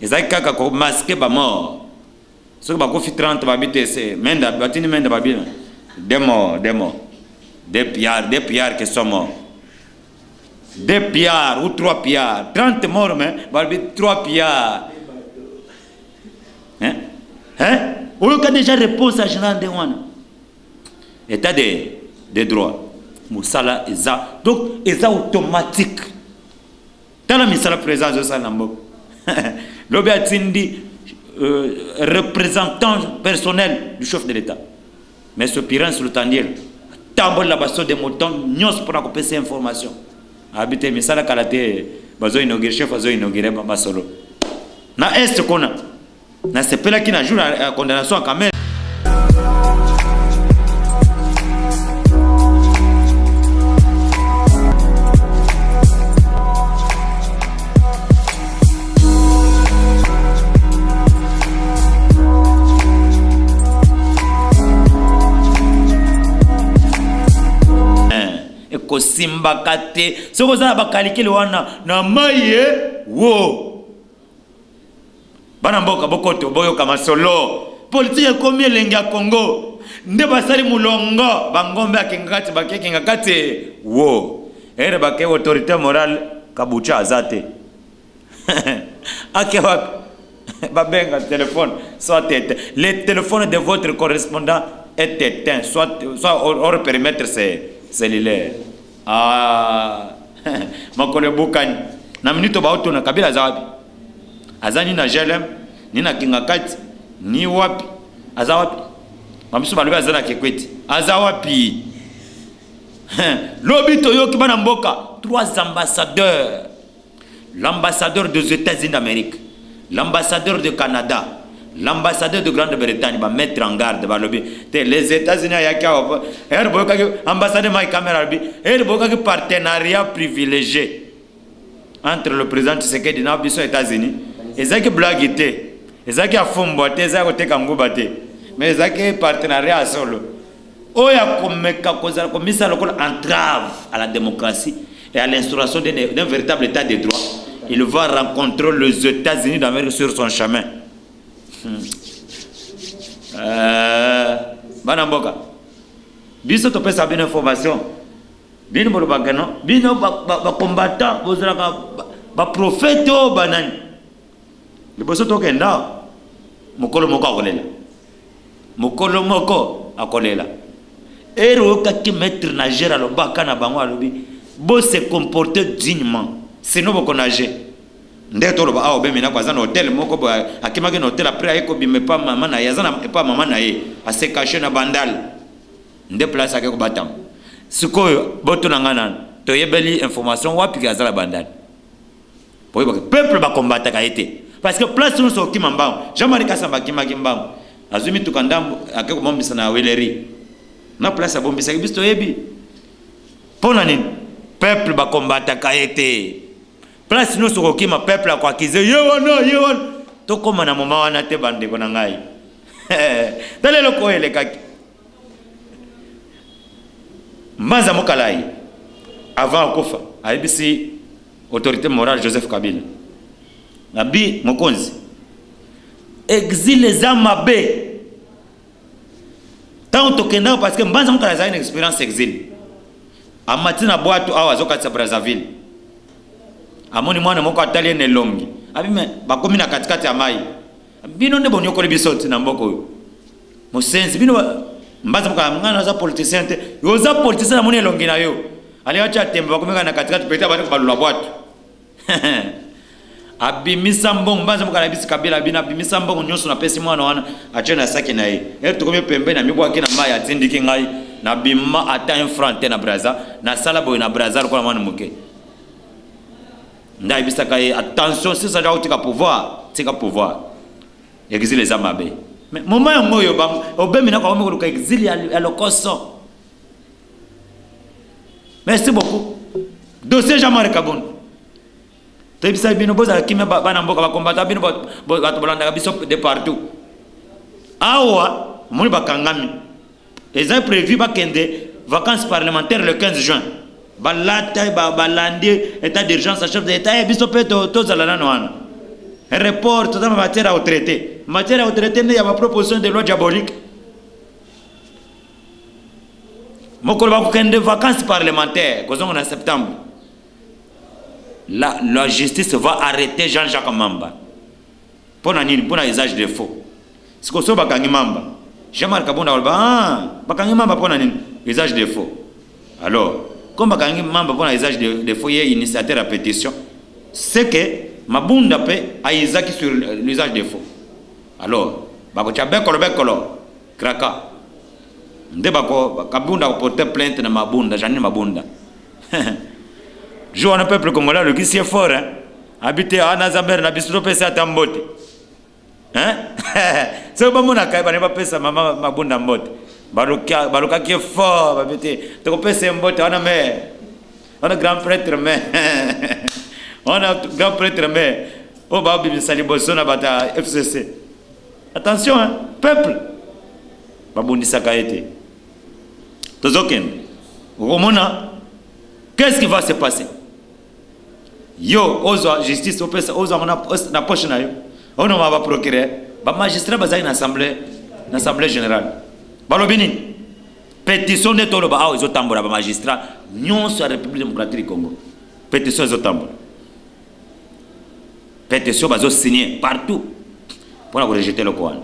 ezaki kaka ko masquer ba mort soki bakofi 30 babite c'est menda batini menda babina des morts des pillards qui sont morts, 2 pillards ou 3 pillards, 30 morts mais babi 3 pillards ou il y a déjà réponse à général de wana état de droit musala eza donc eza automatique dans la misala présence de ça nambo l'obé atindi représentant personnel du chef de l'État mais ce pirin sur le tandiel tambol la basso de moutons nyos pour accompagner ces informations habiter misala kalate bazo inaugurer chef bazo inaugurer ba solo na est kona na sepela qui na jour la condamnation quand même ko simba kate soko za bakalikele wana na maye wo bana mboka bokoto boyo kama solo politique komi elenga Congo nde basali mulongo bangombe akingati bakekinga kate wo ere bake autorité morale kabucha azate akewa babenga téléphone soit le téléphone de votre correspondant est éteint soit hors périmètre cellulaire. Makole bukani na minito baoto na kabila za wapi azani na jelem ni na kingakati ni wapi aza wapi mamisu balobe azana kekweti aza wapi lobito yoki bana mboka 3 ambassadeurs, l'ambassadeur des États-Unis d'Amérique, l'ambassadeur de Canada, l'ambassadeur de Grande-Bretagne va mettre en garde les États-Unis ambassadeur Mike Cameron un partenariat privilégié entre le président Tshisekedi et les États-Unis. Ils ont blague ils ont fomboté ils ont mais ils ont partenariat solo oya comme ça entrave à la démocratie et à l'instauration d'un véritable état de droit. Il va rencontrer les États-Unis d'Amérique sur son chemin. Banamboka biso to pesa bien information bino bolo bagano bino ba combattant bozalaka ba prophète o banani liboso to kenda mokolo moko akolela ero kaki maître nageur alobaka na bango alobi bo se comporter dignement sinon boko nager ndeto loba awo be mina kwa zana hotel moko bo akimaki na hotel après ayeko bime pa mama na yazana pa mama na ye ase caché na bandal nde place akeko batam sikoyo boto na ngana to yebeli information wapi ka zala bandal boy peuple ba combattre ka été parce que place nous so kimamba jamani kasamba kimaki mbam azumi tukandambo akeko bombisa na weleri na place bombisa bisto yebi pona nini peuple ba combattre ka été place nous soko kima peuple a kwakize yewana to koma na mama wana te bande kona ngai tale loko ele kaki Manza Mokalai avant kofa ABC autorité morale Joseph Kabila nabi mokonzi exil zamabe tant tokenda parce que Manza Mokalai a une expérience exil amatina boato awa zokatsa Brazzaville amoni mwana moko atali ne longi abime bakomi na katikati ya mai bino nde bonyo kole bisoti na mboko musenzi bino mbaza mka mngana za politicien te yo za politicien amoni longi na yo ali acha tembe bakomi na katikati peta bana balula bwatu abimisa mbongo mbaza mka na bisi Kabila bina abimisa mbongo nyoso na pesi mwana wana achena saki na ye tukomi pembe na mibwa kina mai atindiki ngai na bimma ata un franc te na Brazza na sala boy na Brazza ko mwana muke ndai bisaka attention si ça doit tika pouvoir exil les amabe mais moment ngoyo bam obemina kwa ngoko ka exil à lokoso. Merci beaucoup dossier Jean-Marie Kabon tebisa bino boza kimya bana mboka ba combattre bino bato bolanda biso de partout awa moni bakangami ezai prévu bakende vacances parlementaires le 15 juin balata balandi état d'urgence à chef de l'état et biso peto to zalana wana report dans matière à retraité. Matière à retraité, il y a ma proposition de loi diabolique. Moi, je vais des vacances parlementaires, en septembre. La justice va arrêter Jean-Jacques Mamba. Pour un usage de faux. Ce que vous avez Mamba. Jean-Marc Kabunda, Mamba pour un usage de faux. Alors, comme Bakangi Mamba pour un usage de faux, il y a initiateur à pétition. C'est que Mabunda peut à Isaac sur l'usage des faux. Alors, Bakocha Bekolo, Kraka. Ndebako, Kabunda porter plainte na Mabunda, Janine Mabunda. Je vois un peuple congolais, le qui est fort, hein. Habité à Nazamer, na Bistrope, c'est à Tambote. Hein? C'est pas mon accueil, pas pesa maman Mabunda Mbote. Baluka qui est fort, habité. Tu peux c'est Mbote, on a grand prêtre, mais. On a grand prêtre, mais. Oh, Babi Saliboso, na bata FCC. Attention, hein, peuple. Babundi Sakaete. Tozoken. Romona. Qu'est-ce qui va se passer? Yo, ozo justice, ozo na poche na yo. On va procurer. Ba magistrat bazai na assemblée générale. Balobini. Pétition de tolo ba ozo tambora ba magistrat nyon sur la République démocratique du Congo. Pétition ozo tambora. Pétition bazo signer partout pour la rejeter le Coran.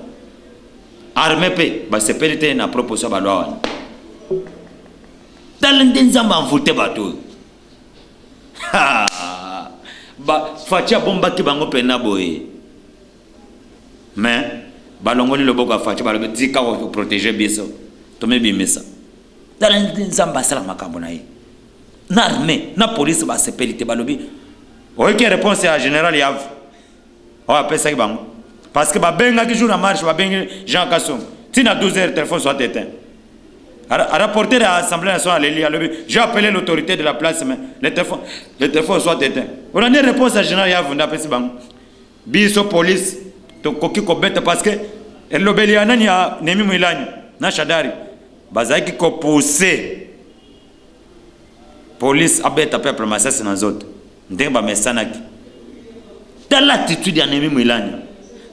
Armée pe ba se pelite na proposition ba loi. Talendenzamba voter bateau. Ba fatia bomba ki bango pena boye. Mais balongoli le boko fatia ba tika ko protéger biso. To me bimesa. Talendenzamba sala makambo na ye. Na armée, na police ba se pelite balobi. Oye qui réponse à général Yav. On appelle ça bango. Parce que ba benga ki jour en marche ba benga Jean Kassom. Tina 12h téléphone soit éteint. À rapporter à l'Assemblée nationale, j'ai appelé l'autorité de la place, mais le téléphone soit éteint. On a une réponse à général Yavunda Pesibang. Biso police, to koki kobete parce que l'obéliana ni a nemi mwilani, na shadari. Bazaki ko poussé. Police abeta peuple masasi na zote. Ndemba mesanaki. Telle attitude ya nemi mwilani.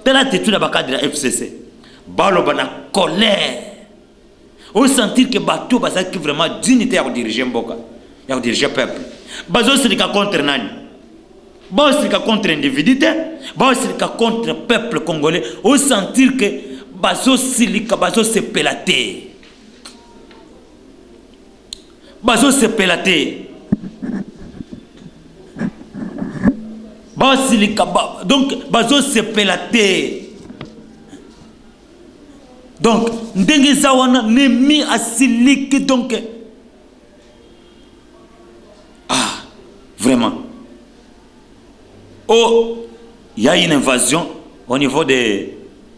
Telle attitude à bakadre de la FCC. Balo bana colère. On sentir que bateau basa qui vraiment dignité à diriger Mboka, à diriger peuple. Bazo c'est contre nani. Bazo c'est contre individu, bazo c'est contre peuple congolais. On sentir que bazo silika bazo se pelaté. Bazo se pelaté. Bazo silika donc bazo se pelaté. Donc, ndenge zawana nemi asiliki donc. Ah, vraiment. Oh, il y a une invasion au niveau de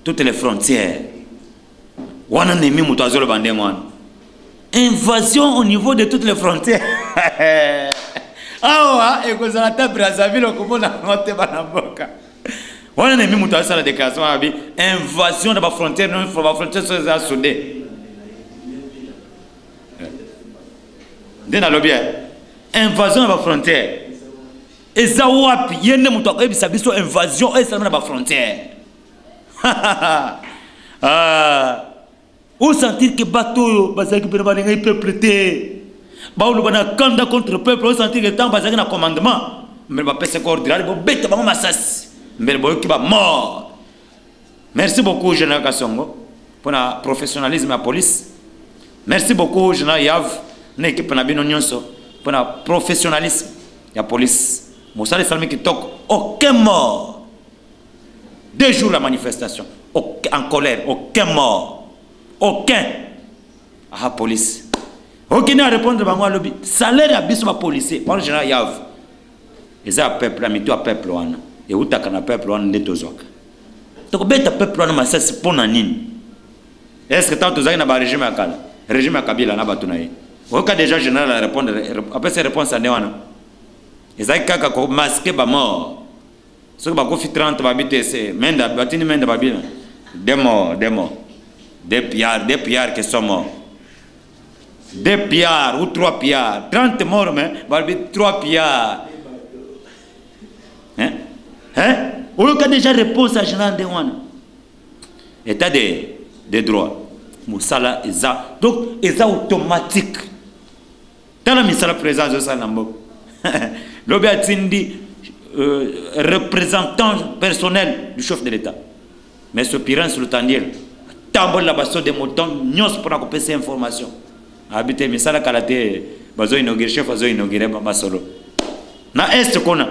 toutes les frontières. Wana nemi mutazolo bandemwana. Invasion au niveau de toutes les frontières. Ah ouais, et que ça ta Brazzaville okomona ngote banamboka. On a mis la déclaration invasion de la frontière, non, la frontière soit soudée. Invasion de la frontière. Et ça, il y a une invasion de la frontière. Où sentir que bateau, il peut prêter. Baoulou bana kanda contre le peuple, où sentir que tant basé un commandement. Mais va passer coordinateur, il va bête, il va m'assassin. Mais qui va mort. Merci beaucoup, Général Kassongo, pour le professionnalisme de la police. Merci beaucoup, Général Yav, l'équipe de pour le professionnalisme de la police. Moussa Salmi qui toque, aucun mort. 2 jours la manifestation, en colère, aucun mort. Aucun. Ah, police. Aucun n'a répondu à moi, lobby. Salaire à bisou policier, par le Général Yav. Et ça, peuple, amito à peuple, et où t'as qu'un peuple en détozok. Donc, bête peuple en masse, c'est pour nanine. Est-ce que tant que tu as un régime à Kala, régime à Kabila, n'a pas tout naï. Au cas déjà général à répondre, après ces réponses à Néwana. Et ça, kaka ko masqué ba mort. Ce que ba fit 30 babité, c'est menda, batini menda babila. Des morts. Des pillards qui sont morts. 2 pillards ou 3 pillards. 30 morts, mais 3 pillards. Hein? on a déjà réponse à général de wana état de droit musala eza donc eza automatique dans la misala présence de ça nambo lobi atindi représentant personnel du chef de l'état mais ce piran sur le tandiel tambol la basso de moton nyos pour accompagner ces informations habité misala kalate bazo inaugurer chef bazo inaugurer masolo na est kona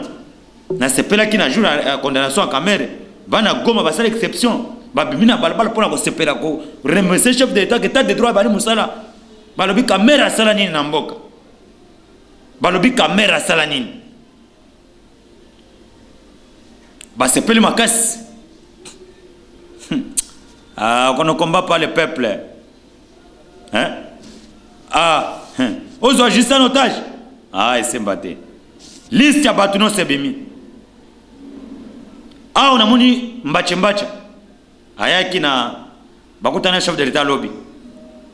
na sepela ki na jour à condamnation à caméra bana goma basala exception babimina balbal pour ko sepela ko remercier chef de l'état que état de droit bali musala balobi caméra sala nini na mboka balobi caméra sala nini ba sepeli makasi qu'on ne combat pas le peuple hein aux juste en otage et c'est batté liste ya batu no sebimi on a moni mbacha ayaki na bakutana chef de l'état lobby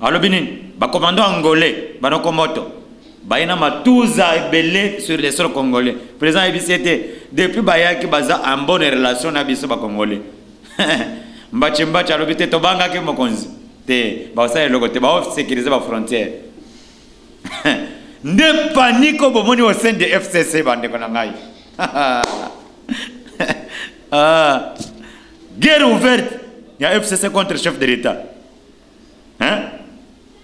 alobi nini ba commando angolais banoko moto baina matuza ebele sur les sols congolais président ebisete depuis bayaki baza en bonne relation na biso ba congolais mbacha alobi te tobanga ke mokonzi te ba osale loko te ba sécuriser ba frontière ne panique au bomoni au sein de FCC bande kona ngai guerre ouverte il y a FCC contre le chef de l'état hein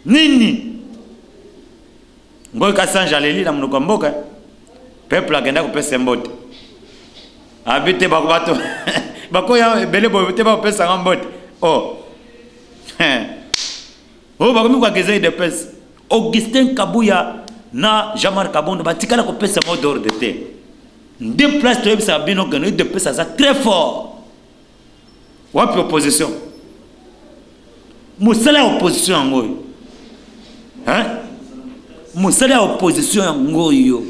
nini ngoy ka sanja leli na munoko mboka peuple agenda ko pesa mbote habite bakubato bakoya bele bote ba pesa mbote bakomi kwa geze de pesa Augustin Kabuya na Jean-Marc Kabondo batikala ko pesa mot d'ordre de te deux places to ebisa bino gano de pesa ça très fort wapi opposition musala opposition ngoy hein musala opposition ngoyo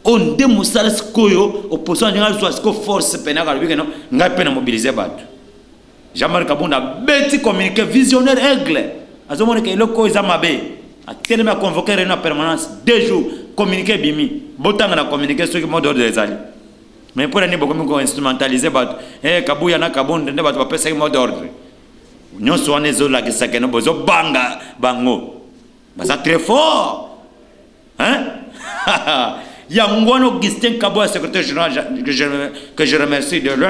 on de musala skoyo opposition ngal so sko force penaka lobike no ngai pena mobiliser batu Jean-Marc Kabondo beti communiquer visionnaire aigle azomone ke loko izamabe a convoqué réunion en permanence 2 jours communiquer bimi botanga na communiquer ce qui mot d'ordre des alliés mais pour ani beaucoup ko instrumentaliser bat Kabuya na Kabondo ne bat ba pesa mot d'ordre nyonso wane zo la kisake no bozo banga bango basa très fort hein yangono Augustin Kabuya secrétaire général que je remercie de lui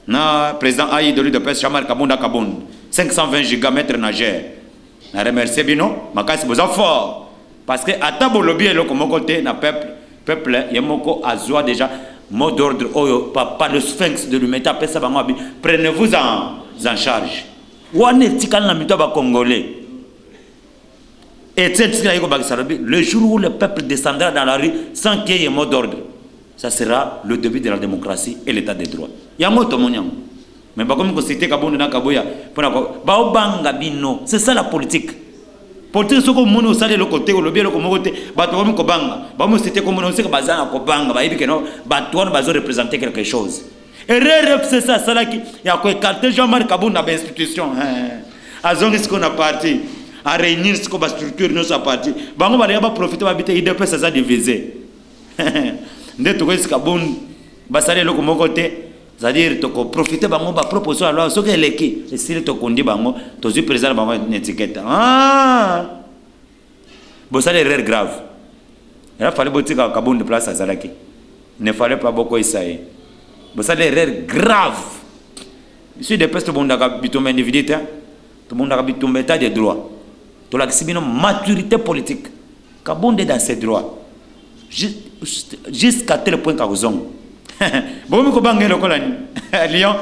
na président Aïe de lui de pesa Jean-Marc Kabondo 520 gigamètres nageur na remercier bino makasi boza fort parce que atabo lobby eloko moko te na peuple yemoko azwa déjà mot d'ordre oyo papa le sphinx de l'humanité pesa bango abi prenez-vous en charge wane tikana na mito ba congolais et c'est le jour où le peuple descendra dans la rue sans qu'il y ait mot d'ordre ça sera le début de la démocratie et l'état de droit yango to monyam mais comme vous citez Kabondo na Kabuya pour banga bino c'est ça la politique politique soko moni osale le côté o lobby le côté bato comme ko banga ba mo citer comme on sait que bazana ko banga ba yibike no bato on bazo représenter quelque chose et c'est ça ça là qui ya ko écarter Jean-Marc Kabondo na institution azongi ce qu'on a parti à réunir ce qu'on va structure nos parti bango ba ya ba profiter ba bité idée ça ça diviser ndeto ko Kabondo basale le côté c'est-à-dire to profiter bango ba proposition alors ce que leki et si to kondi bango to zu président bango étiquette bon ça l'erreur grave il a fallu botika Kabondo place à Zalaki ne fallait pas beaucoup essayer bon ça l'erreur grave ici des pestes bon d'aka bitombe individu tout monde a bitombe état de droit to la sibino maturité politique Kabondo dans ses droits jusqu'à tel point qu'à Ozongo bon me ko bangelo ko lani Lyon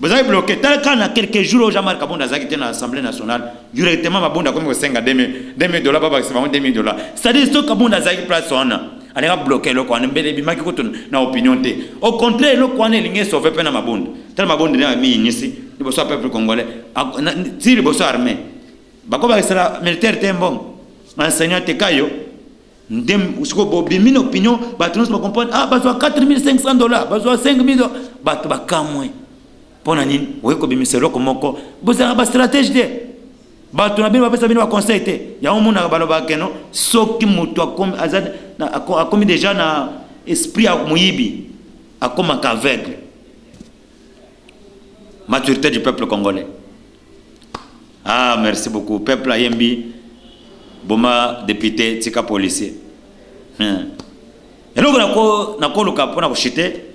vous avez bloqué tel quand a quelques jours Jean-Marc Kabondo azaki na l'Assemblée nationale directement mabonda comme ko senga $2000 baba c'est vraiment $2000 c'est-à-dire ce Kabondo azaki place ona ali ga bloquer le ko mbele bimaki ko na opinion te au contraire le ko ane linge sauver pena mabonda tel mabonda na mi ici le bosso peuple congolais si le bosso armée bako ba sera militaire tembo enseignant te kayo ndem usko bobimina opinion bato nous comprendre bazo $4500 bazo $5000 bato bakamwe pona nini weko bimiselo komoko bozanga ba stratégie de bato na bino bapesa bino ba conseil te ya omona baloba keno soki mutu akomi azad akomi déjà na esprit ya muyibi akoma aveugle maturité du peuple congolais. Ah, merci beaucoup. Peuple Ayembi, Boma député, Tika policier. Et donc, on a le cap pour nous chuter.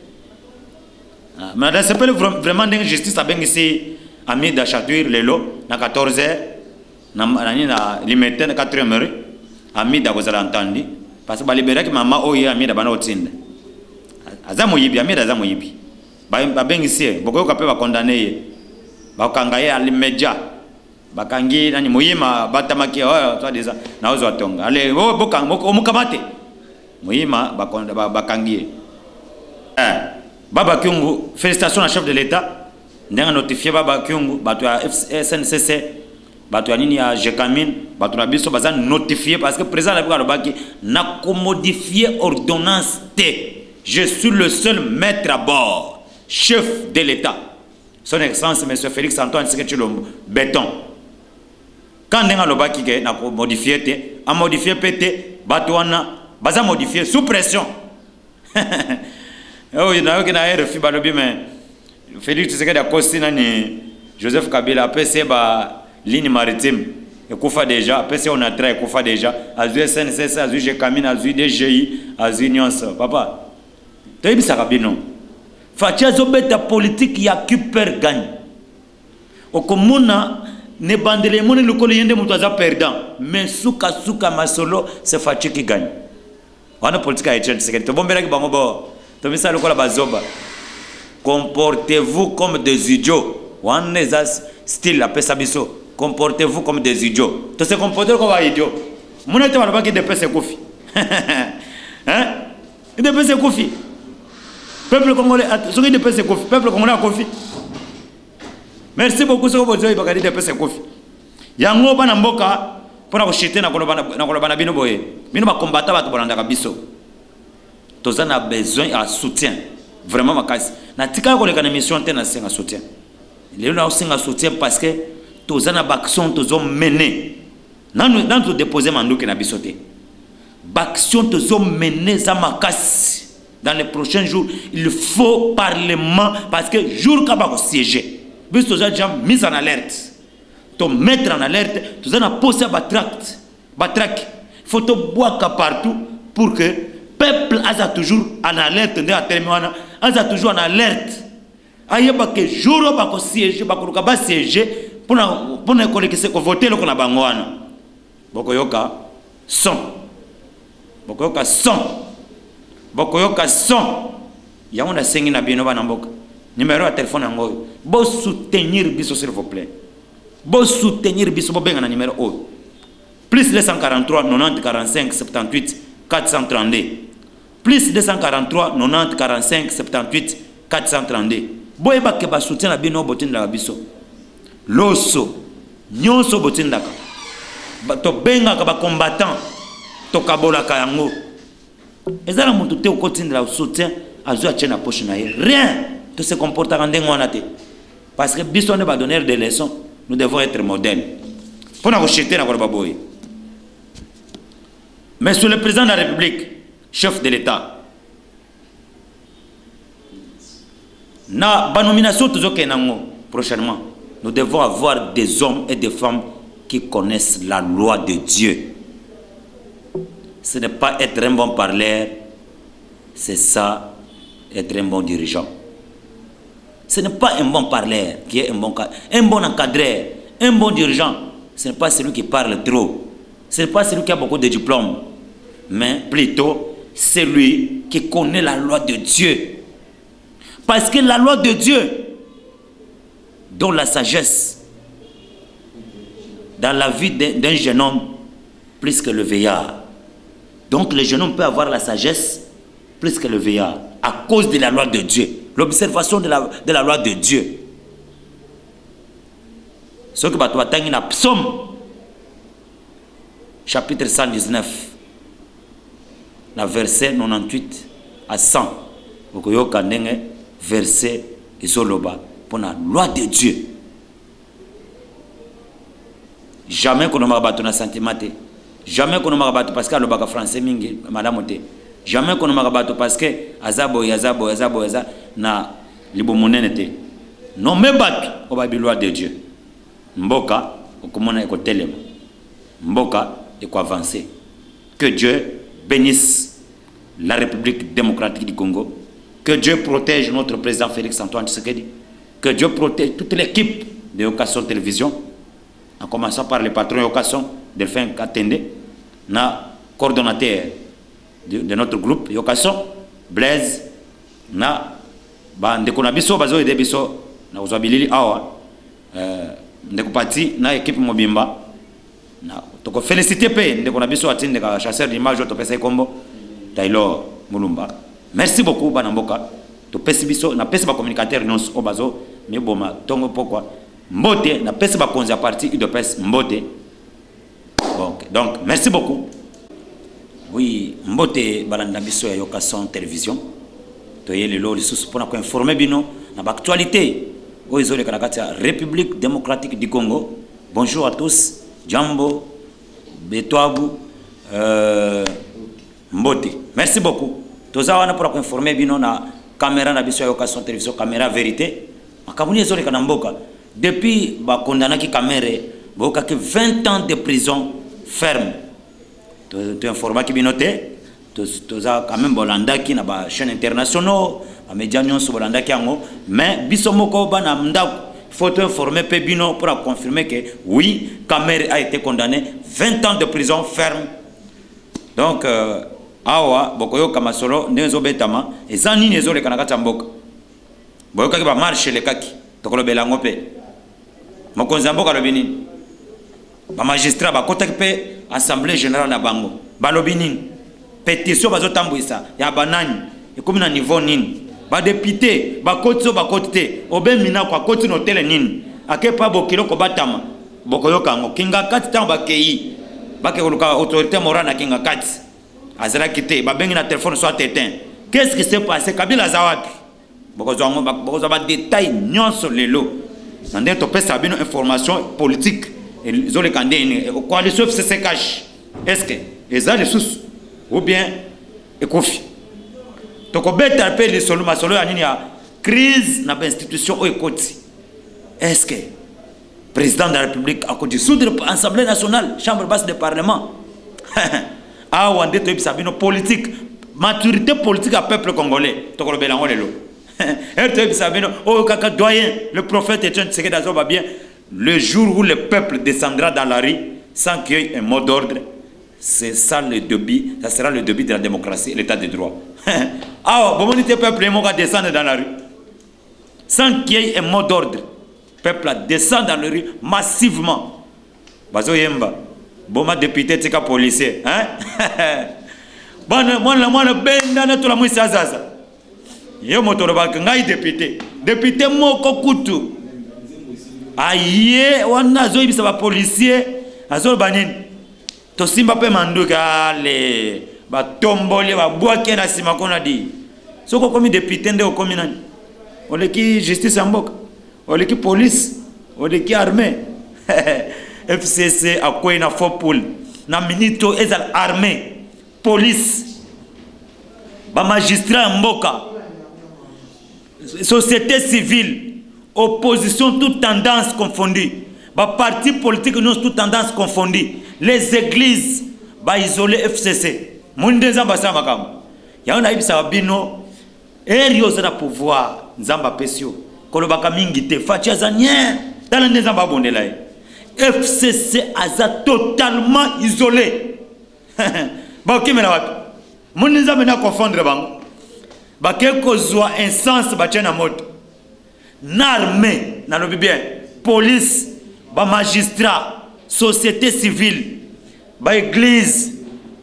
Mais ça s'appelle vraiment une justice à bien ici, à mi d'achatouir les lots, à 14h, na limité na 4e heure, à mi d'agozala entendu, parce que ba libérer que maman oye à mi d'abana otinde. Azamu yibi, à mi d'azamu yibi. Ba bien ici, beaucoup capé va condamner, ba kangaye à l'immédiat, ba kangi nani moyima batamaki toi déjà, na ozo atonga. Allez, boka omukamate. Moyima ba kangi. Baba Kyungu, félicitations à chef de l'État. Nous avons notifié Baba Kyungu, SNCC, Nini à Jekamine, Biso, notifié parce que le président de la République n'a qu'à modifier l'ordonnance T. Je suis le seul maître à bord, chef de l'État. Son Excellence, M. Félix Antoine Tshisekedi Béton. Quand nous avons modifié T, a modifié PT, Batouana, Baza modifié sous pression. Oh, il y a un refus, mais Félix Tshisekedi a costé Joseph Kabila, PC ligne maritime, et Koufa déjà, PC on a trait, Koufa déjà, Azu SNCC, Azu Jekamine, Azu DGI, Azu Nyons. Papa, tu as dit ça, Kabino. Fatia Zobeta politique, il y a qui perd gagne. Au Komuna, ne bandele moni le collier mutaza perdant, mais souka masolo, c'est Fatia qui gagne. On a politique à Etienne Tshisekedi. Tu bon bien que Bamobo. Comportez-vous comme des idiots. Style comportez-vous comme des idiots. Tu se comportes comme un idiot. Mon état va pas qu'il dépasse Kofi. Hein? Il dépasse Kofi. Peuple congolais, ce qui dépasse Kofi. Peuple congolais a Kofi. Merci beaucoup ce que vous avez dit. Il dépasse Kofi. Yango bana mboka pour nous chuter na kolobana bino boye. Bino ba combattre ba to bolanda kabiso. Tous on a besoin de soutien. Vraiment, ma casse. Na tika ko lekana mission te na senga soutien. Les gens senga soutien parce que tous on a action tous on mené. Nan to déposer mandoke na bisoté. Baction tous on mené za ma casse. Dans les prochains jours, il faut parlement parce que jour ka ba ko siéger. Bis tous déjà mis en alerte. To mettre en alerte, tous on a posé batract. Il faut to boire partout pour que peuple a toujours en alerte, a toujours en alerte. Ayeba que jour ba ko siéger, ba ko ba siéger pour ne connaître que voter le qu'on a bangwana. Bokoyoka son. Bokoyoka son. Bokoyoka son. Ya on a sengi na bino bana mboka. Numéro de téléphone ngo. Bo soutenir biso s'il vous plaît. Bo soutenir biso bo benga na numéro o. Plus 243 90 45 78 432. Plus 243 90 45 78 432. Boyeba ke ba soutien na bino botin la biso. Loso nyonso botin daka. Ba to benga ka ba combattant to kabola ka yango. Ezala mutu te okotin la soutien azu a tchena poche na ye. Rien to se comporter en wana te. Parce que biso ne va donner des leçons, nous devons être modèles. Pour na rejeter na ko baboy. Monsieur le président de la République, chef de l'État, na ba nomination prochainement, nous devons avoir des hommes et des femmes qui connaissent la loi de Dieu. Ce n'est pas être un bon parleur, c'est ça, être un bon dirigeant. Ce n'est pas un bon parleur qui est un bon encadreur, un bon dirigeant. Ce n'est pas celui qui parle trop. Ce n'est pas celui qui a beaucoup de diplômes, mais plutôt celui qui connaît la loi de Dieu. Parce que la loi de Dieu donne la sagesse dans la vie d'un jeune homme plus que le vieillard. Donc le jeune homme peut avoir la sagesse plus que le vieillard à cause de la loi de Dieu, l'observation de la loi de Dieu. Ce que tu as dans Psaume chapitre 119, la verset 98 à 100. Vous avez verset isoloba pour la loi de Dieu. Jamais qu'on m'a battu na sentiment. Jamais qu'on m'a battu parce que le bac français mingi madame te. Jamais qu'on m'a battu parce que azabo na libo monene te. nommé batu au babilois de Dieu. Mboka okomona eko telema. Mboka eko avancer. Que Dieu bénisse la République démocratique du Congo. Que Dieu protège notre président Félix Antoine Tshisekedi. Que Dieu protège toute l'équipe de Occasion Télévision, en commençant par le patron Occasion, Delphin Katende, na coordonnateur de notre groupe Occasion, Blaise, na ndeko na biso bazo ede biso na uzabilili awa ndeko pati na équipe mobimba na toko féliciter pe ndeko na biso atinde ka chasseur d'image to pesa kombo Taylor Mulumba. Merci beaucoup bana mboka to pesi biso na pesi ba communicateur nyonso o bazo meboma tongo pokwa mbote na pesi ba konza parti UDPS mbote. Donc merci beaucoup. Oui, mbote balanda biso ya Occasion Télévision. Toyele lo lisusu pona ko informer bino na ba actualité o izole kana kati ya République démocratique du Congo. Bonjour à tous. Jambo Betwabu mbote. Merci beaucoup. Toza wana pour informer bino na caméra na biso ya Occasion Télévision, caméra vérité. Makamuni ezole kana mboka depuis ba condamna ki caméra boka que 20 ans de prison ferme. Tu informer ki binote toza quand même bolanda ki na ba chaîne internationaux ba médias nyonso bolanda ki yango, mais biso moko bana ndako faut informer pe bino pour confirmer que oui, caméra a été condamné 20 ans de prison ferme. Donc awa bokoyo kamasolo ndezo betama ezani nezo le kanaka mboka boyoka ki ba marche le kaki tokolo belango pe mokonza mboka lobini ba magistrat ba kota pe assemblée générale na bango ba lobini pétition bazo tambuisa ya banani ekomi na niveau nini ba député ba kotso ba kote obemina kwa koti no tele nini akepa bokilo ko batama bokoyo kango kinga kati tamba kei ba ke koluka autorité morale na kinga kati azara kité ba bengi na téléphone soit éteint. Qu'est-ce qui s'est passé Kabila zawapi bokozo ba détail nyonso lelo nande to pesa bino information politique et zole kandeni coalition FCC cache est-ce que ezali sous ou bien ekofi toko beta pe le solo masolo ya nini ya crise na institution o ekoti. Est-ce que président de la République a dissoudre l'Assemblée nationale, chambre basse de parlement? Ah, on dit que c'est politique, maturité politique à peuple congolais. Toko belango lelo. Oh, kaka doyen, le prophète Etienne Tshisekedi Azoba bien, le jour où le peuple descendra dans la rue sans qu'il y ait un mot d'ordre, c'est ça le début, ça sera le début de la démocratie et l'état de droit. Ah, bon, le peuple va descendre dans la rue sans qu'il y ait un mot d'ordre. Le peuple descend dans la rue massivement. Bazo yemba, bon ma député tika policier, hein? Bon, moi le benda na tout la mouissa zaza. Yo motoroba ngai député moko kutu. Aye, wana zo ibisa ba policier, azo banini. To simba pe manduka le ba tombole ba boake na sima kona di. Soko komi député nde okomi nani? Oleki justice amboka. Oleki police, oleki armée. FCC akoy na faux pool. Na minito ezal armée, police. Ba magistrat mboka. Société civile, opposition toute tendance confondue. Ba parti politique non toute tendance confondue. Les églises ba isolé FCC. Monde zamba sama kam. Ya na ibisa bino erio za pouvoir nzamba pesio. Kolobaka mingi te fatia zanien dans les nzamba bondela. FCC aza totalement isolé. Ba okimela wapi? Monde nzamba na confondre bango. Ba quelque soit instance ba tena moto. N'armée na lobi bien, police, ba magistrat, société civile, ba église,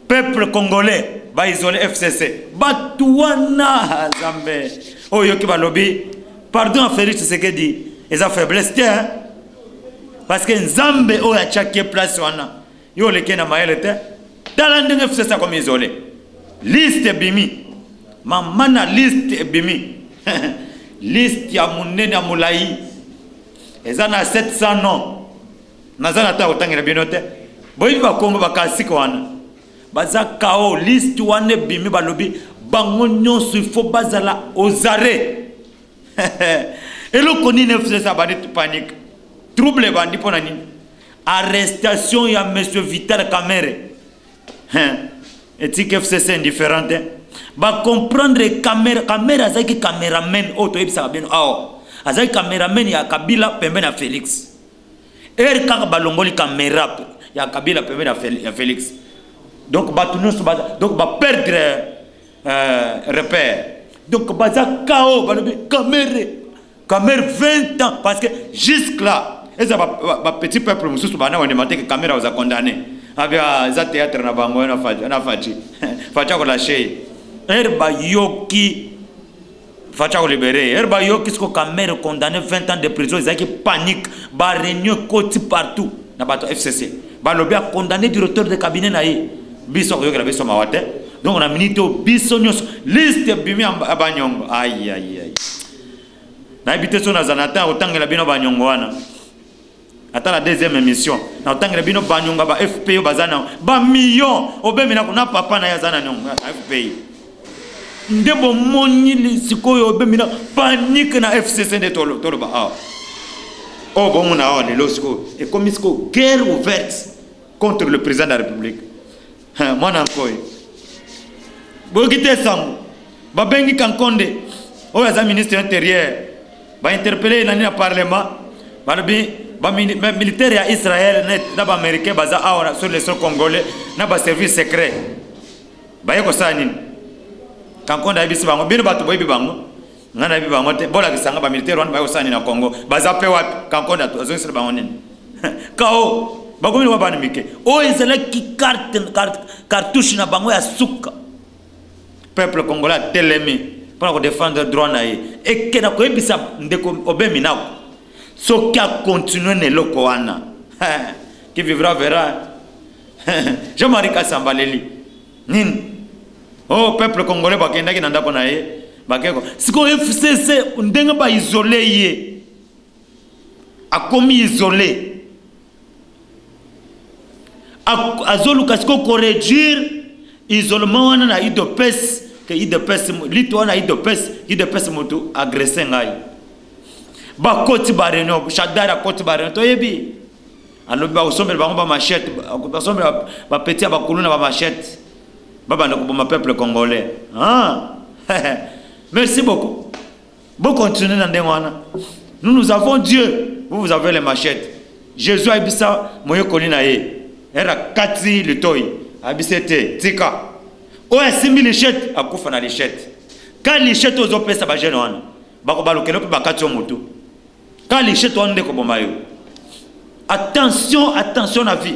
peuple congolais, ba isolé FCC. Ba tuana zambe. Oyo ki ba lobi, pardon à Félix Tshisekedi, ils ont faiblesse hein. Parce que Nzambe o ya chaque place wana. Yo le kena maelete. Talande FCC comme isolé. Liste bimi. Mamana liste bimi. Liste ya munene ya mulai. Ezana 700 noms. Nazana ta otangela binote. Boyi ba kombo ba kasiko wana. Baza kao liste wana bimi balobi bango nyonso il faut bazala aux arrêts. Et le connu ne faisait ça, panique. Trouble bandi pour nani. Arrestation, il y a monsieur Vital Kamere. Et si FCC indifférent, va comprendre caméra, c'est que caméraman, oh, tu es ça bien, oh, azai caméraman, il y a Kabila, pembe na Félix. Et quand balongoli caméra, il y a Kabila, pembe na Félix. Donc, donc, va perdre repère. Donc, baza KO, caméra 20 ans, parce que jusque là, et ça va petit peuple, on a demandé que caméra vous a condamné. Avec za théâtre na bango na fachi facha ko lâcher herba yoki facha ko libérer herba yoki ce caméra condamné 20 ans de prison ils qui panique ba réunion côté partout na bato FCC ba lobby a condamné directeur de cabinet na yi biso ko yoki la biso mawate donc on a minito biso nyos liste bimi abanyongo aïe na habité so na zanata otangela bino banyongo wana. Attends la deuxième émission. Na otangela bino banyonga ba FPI bazana ba million obemina kuna papa na yazana nyonga FPI. Ndebo moni lisikoyo obemina panique na FCC de tolo ba ah. Oh bon on a le losiko et comme isko guerre ouverte contre le président de la République. Moi n'enkoy. Bogite sam ba bengi Kankonde o ya ministre intérieur ba interpeller nani na parlement ba militaire ya Israël na ba américain baza awa sur les sols congolais na ba service secret ba yeko sani Kankonda ibisi bango bino bato boyibi bango ngana bibi bango te bola kisanga ba militaire wana ba yeko sani na Congo baza pe wapi Kankonda azongisela bango nini kao bagomi wa bana mike o ezela ki cartouche na bango ya suka peuple congolais telemi pour défendre droit na et que na ko ibisa ndeko obemi nako ce qui a continué ne loko wana qui vivra verra. Jean-Marie Kassambaleli nin oh peuple congolais bakenda ki nanda kona ye bakeko siko FCC ndenga ba isolé ye a commis isolé azoluka siko corriger isolement wana na idopes que idopes lito wana idopes moto agressé ngai ba koti bareno shadara koti bareno to yebi alobi ba osombe ba ngomba machette ba sombe ba petit ba kuluna ba machette baba ndako ba peuple congolais merci beaucoup bon continuer dans ndengwana nous avons Dieu vous avez les machettes Jésus a bisa moyo kolina ye era kati litoi abisete tika o asimi lichette akufa na lichette quand lichette ozo pesa ba jeune wana bako balokelo pe bakati o moto quand lichette onde ko bomayo attention na vie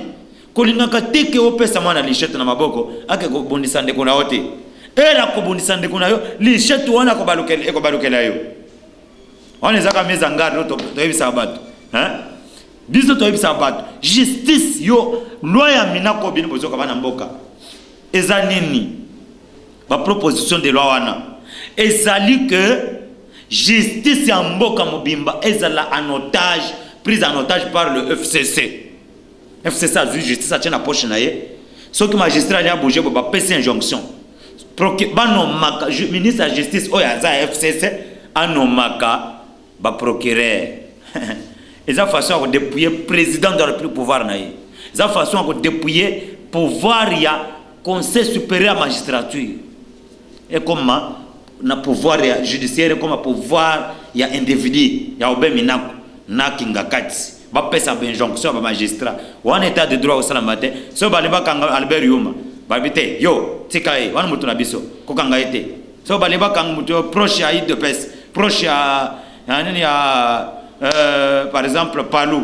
kolingaka teke o pesa mwana lichette na maboko ake ko bondisa ndeko na ote era ko bondisa ndeko na yo lichette wana ko balokela yo on ezaka meza ngaro to yebisa bato biso to yebisa bato justice yo loi ya minako bino bozoka bana mboka eza nini ba proposition de loi wana ezali que justice ya mboka mobimba ezala en otage prise en otage par le FCC a vu justice a tient la poche na ye ce que magistrat ya bouger ba pesa injonction banomaka ministre de justice oya za FCC anomaka ba procureur eza façon de dépouiller président de la République pouvoir na ye eza façon de dépouiller pouvoir ya conseil supérieur à magistrature et comment na pouvoir ya judiciaire comme pouvoir ya individu ya obeminako na kingakati ba pesa ba injonction ba magistrat wana état de droit au salamate so balimba kanga Albert Yuma babite yo tikae wana mutu na biso ko kanga ete so balimba kanga mutu proche ya IDPS proche ya nani ya par exemple Palou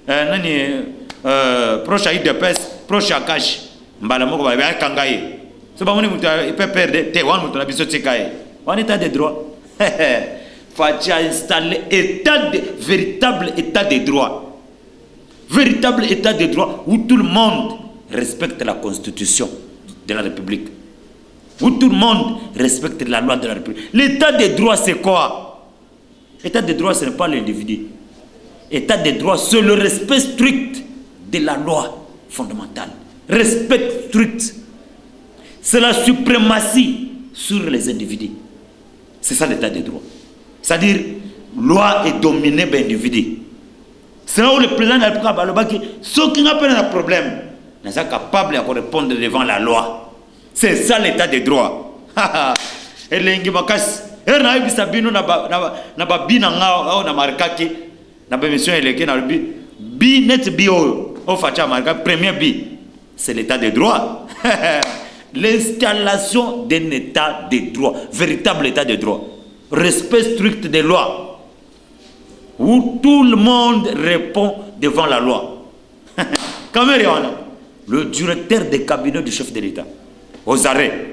nani proche ya IDPS proche ya Kash mbala moko ba kanga ye so ba moni mutu peut perdre te wana mutu na biso tikae wana état de droit faut installer véritable état de droit. Véritable état de droit où tout le monde respecte la constitution de la République. Où tout le monde respecte la loi de la République. L'état de droit, c'est quoi? L'état de droit, ce n'est pas l'individu. L'état de droit, c'est le respect strict de la loi fondamentale. Respect strict. C'est la suprématie sur les individus. C'est ça l'état de droit. C'est-à-dire, loi est dominée par l'individu. C'est là où le président de la République, ceux qui n'ont pas de problème, ne sont pas capables de répondre devant la loi. C'est ça l'état de droit. Et l'engi makas, et na ibi sabino na ba bina ngao na markaki na ba mission eleke na bi net bio o facha marka premier bi, c'est l'état de droit. L'installation d'un état de droit, véritable état de droit, respect strict des lois, où tout le monde répond devant la loi. Cameroun, le directeur des cabinets du chef de l'État, aux arrêts,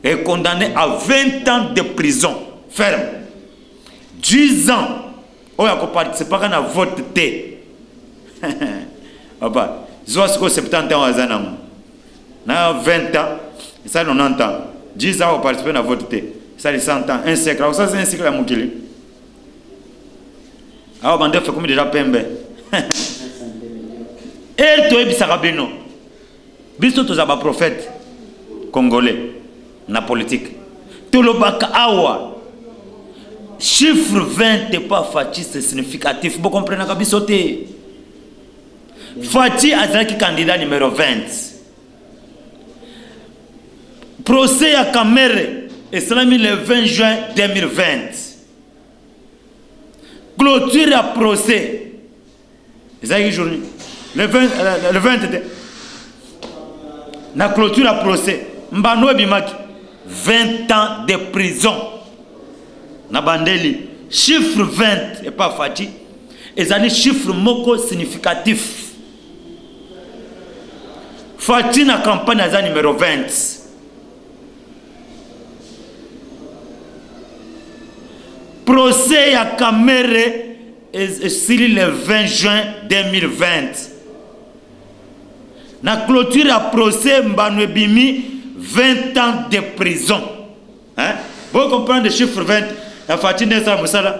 est condamné à 20 ans de prison ferme. 10 ans. Oh, il participe pas à vote T. Papa, je vois ce que 70 ans, 20 ans, ça 90 ans. 10 ans, on participe à vote T. Ça, 100 ans, un siècle. Ça, c'est un siècle à Moukili. Alors, on fait comme déjà Pembe. Et toi, il Sarabino. Biso tous les prophètes congolais, na politique. Tout le bac awa. Chiffre 20 n'est pas Fati, c'est significatif. Vous comprenez que bisoté. Fati a qui candidat numéro 20. Procès à Kamere et cela mis le 20 juin 2020. Clôture à procès. C'est journée. Le 20 na clôture à procès. Mbano Bimaki 20 ans de prison. Na bandeli chiffre 20 et pas Fati. Et ça chiffre moko significatif. Fati na campagne à numéro 20. Procès à Kamere est le 20 juin 2020. Na clôture à procès Mbano Bimi 20 ans de prison. Hein? Vous comprenez le chiffre 20? La Fati Nessa Moussala.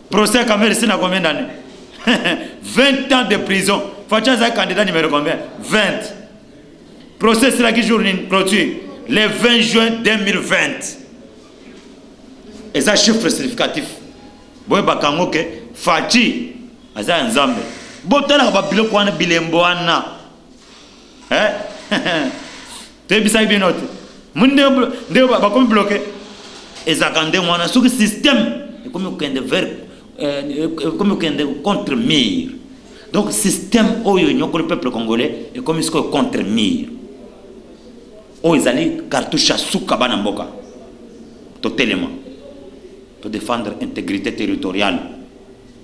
Procès à Kamere, c'est combien d'années? 20 ans de prison. Fati a candidat numéro combien? 20. Procès c'est la qui journée clôture le 20 juin 2020. Et ça chiffre significatif. Boy bakango ke Fati aza nzambe. Botala ba biloko wana bilembo wana. Tu bisa bien noté. Munde ba comme bloqué. Ezakande wana sur système comme okende vers comme okende contre mur. Donc système oyo nyoko le peuple congolais et comme isko contre mur. O ezali cartouche asuka bana mboka. Totalement. Pour défendre l'intégrité territoriale.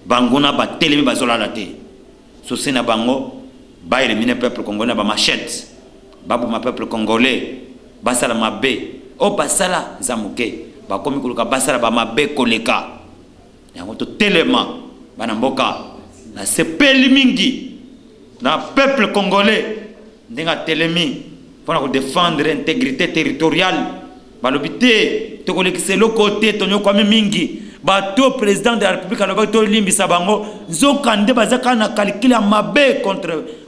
Bangona ba telemi bazola la te. Sosena bango ba éliminer peuple congolais ba machette. Babu ma peuple congolais basala mabe o basala zamuke ba komi kuluka basala ba mabe koleka. Yango to telema bana mboka na sepeli mingi na peuple congolais ndenga telemi pour défendre l'intégrité territoriale. Balobité to kolekise le côté tonyo kwa mingi bato président de la République alobaki to limbisa bango nzokande bazaka na calcul mabe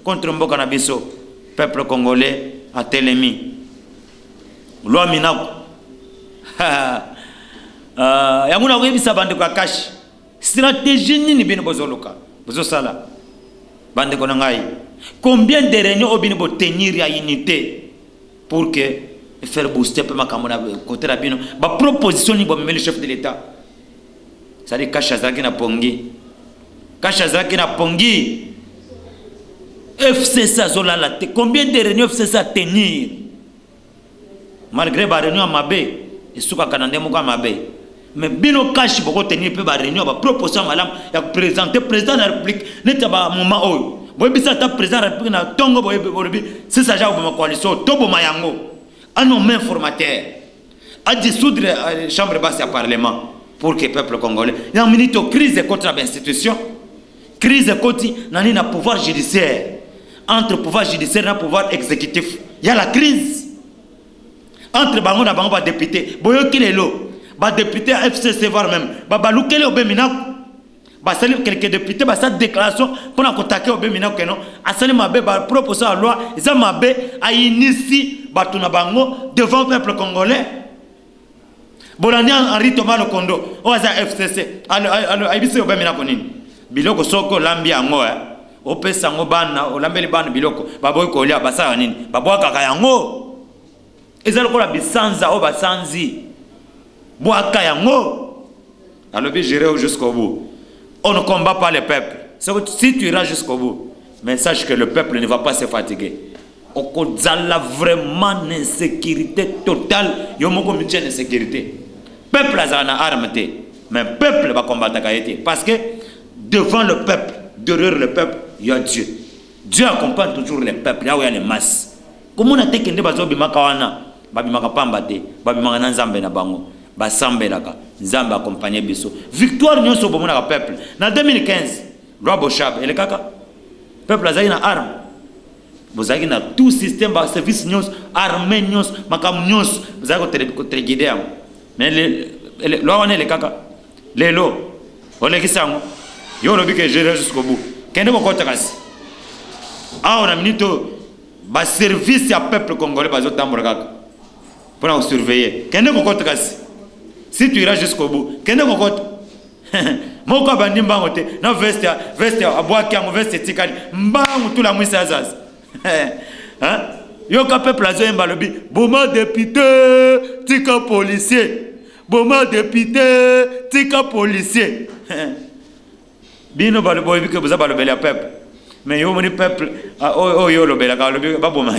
contre mboka na biso peuple congolais a telemi loi minako yango na koyebisa bandeko ya kashi stratégie nini bino bozoluka bozosala bandeko na ngai combien de réunions obini bo tenir ya unité pour que faire booster peu makambo na côté la bino ba proposition ni bo le chef de l'état ça dit Kasha Zaki na pongi FCC zola la te combien de réunions FCC à tenir malgré ba réunion mabe et souka kanande mo mabe mais bino Kashi boko tenir pe ba réunion ba proposition malam ya présenter président de la République neta ba moment oyo boy bisa ta président de la République na tongo boy c'est ça ja ba coalition tobo mayango à nos mains formateurs, à dissoudre la chambre basse du Parlement pour que le peuple congolais, il y a une minute de crise contre l'institution, crise contre le pouvoir judiciaire, entre pouvoir judiciaire et pouvoir exécutif. Il y a la crise entre bango na bango ba député, boyo kilelo, ba député à FCC voire même, ba balukele obeminako, ba salim quelques députés ba sa déclaration pour attaquer obeminako que non, a salim mabe ba proposer la loi, ils ont mabe a initié Batuna Bango devant le peuple congolais. bolandi Henri Thomas Lokondo oza FCC ayibisi obemina konini biloko soko lambi yango opesa ngo bana olambeli bana biloko baboyi kolia basala nini babwaka yango ezalo kola bisanza o basanzi bwaka yango alobi gérer jusqu'au bout. On ne combat pas le peuple. Si tu iras jusqu'au bout, mais sache que le peuple ne va pas se fatiguer. On a vraiment une insécurité totale. Il y a une insécurité. Le peuple a une arme, mais le peuple va combattre. Parce que devant le peuple, derrière le peuple, il y a Dieu. Dieu accompagne toujours le peuple. Là où il y a les masses. Comment on a dit que nous avons dit basambelaka nzamba accompagner biso victoire nyonso bomona ka peuple na 2015 loi Bochab ele kaka peuple azali na arme bozaki na tout système ba service nyonso armée nyonso makam nyonso bozaki ko telegide yango mais le loi wana ele kaka lelo olekisa yango yo lobi que gérer jusqu'au bout kende ko kota kasi on a minito ba service ya peuple congolais bazo tambola kaka pour surveiller kende ko kota kasi. Si tu iras jusqu'au bout, qu'est-ce que tu fais? Moko bandi mbango te na veste abwaki yango veste tikali mbango tout la mwisa azaz. Hein? Yo ka peuple azo yemba lobi boma député tika policier. Boma député tika policier. Bino ba lobi que vous avez le peuple. Mais yo moni peuple oh yo lobela ka lobi ba boma.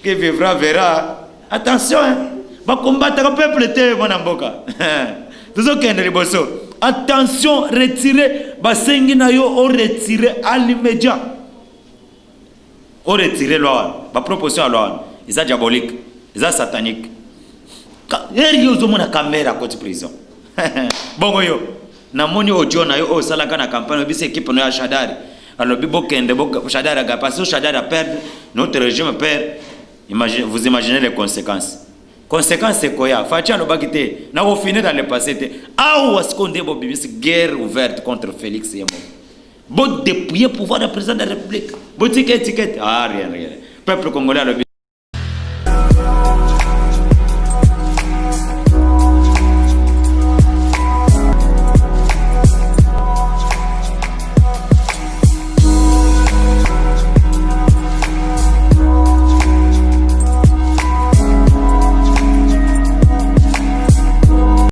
Qui vivra verra. Attention hein. Va combattre le peuple était mon amboka. Attention, retirez. Basengi na yo o retirer à l'immédiat. O retirer loi. Ba proposition à loi. Ils sont diaboliques. Ils sont sataniques. Eri yo zo mona caméra côté prison. Bongo yo. Na moni audio na yo o salaka na campagne bi équipe no ya Shadari. Alors bi bokende bok Shadari a passé Shadari a perdre notre régime perd. Vous imaginez les conséquences. Conséquence c'est quoi? Fatia le bagité. Na au finir dans le passé. Ah ou est-ce qu'on débo bibis guerre ouverte contre Félix Yemo. Bon dépouiller pouvoir du président de la République. Bon ticket. Ah rien. Peuple congolais le